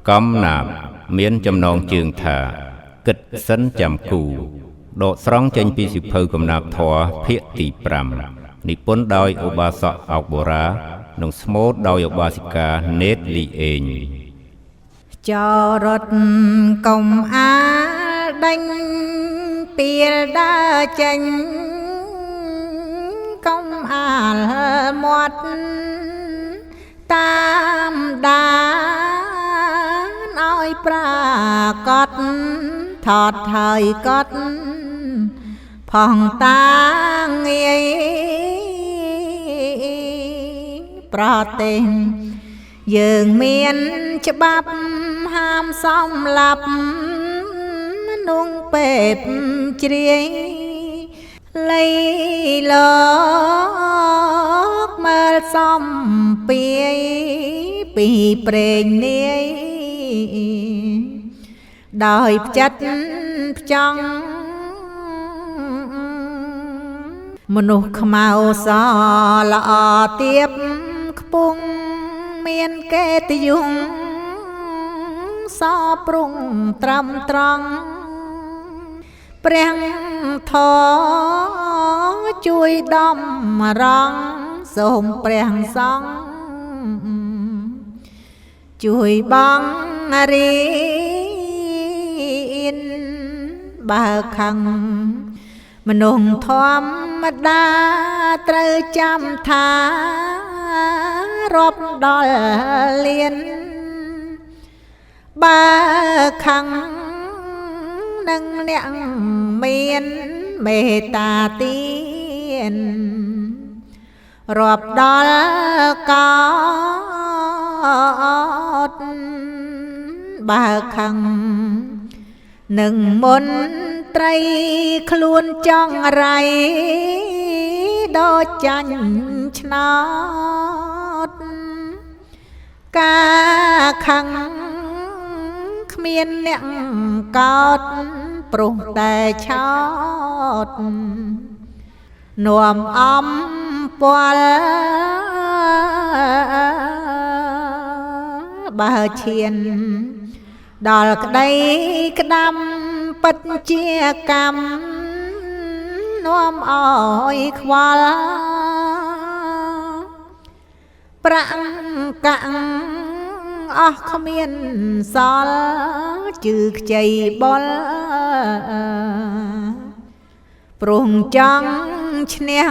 កំណាបមានចំណងជើងថាគិតសិនចាំគូដកស្រង់ចេញពីសៀវភៅកំណាព្យធម៌ភាគទី5និពន្ធដោយឧបាសកអោកបូរានិងស្មូតដោយឧបាសិកានេតលីអេងចរត់កុំអាលដេញពីលដើរចេញកុំអាលមាត់តាមដានឲ្យប្រាកដថតហើយកត់ផងតាងាយប្រទេសយើងមានច្បាប់ហាមសំឡាប់នុងពេបជ្រាយលៃលោកមើលសំពីពីព្រេងនាយដោយផ្ចិតផ្ចង់មនុស្សខ្មៅសល្អទៀបខ្ពង់មានកិត្តិយសសព្រុងត្រឹមត្រង់ព្រះធម៌ជួយដំរងសូមព្រះសង្ឃជួយបងរៀនបើខឹងមនុស្សធម្មតាត្រូវចាំថារាប់ដល់លានបើខឹងនឹងអ្នកមានមេត្តាទានរាប់ដល់កោតបើខឹងនឹងមន្ត្រីខ្លួនចង់រៃដូចចាញ់ឆ្នោតការខឹងគ្មានអ្នកកោតព្រោះតែឆោតនាំអំពាល់បើឈានដល់ក្តីក្តាំពិតជាកម្មនាំអោយខ្វល់ប្រាំងកាំងអស់គ្មានសល់ជឺខ្ចីបុលព្រោះចង់ឈ្នះ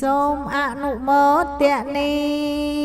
សូមអនុមោទនា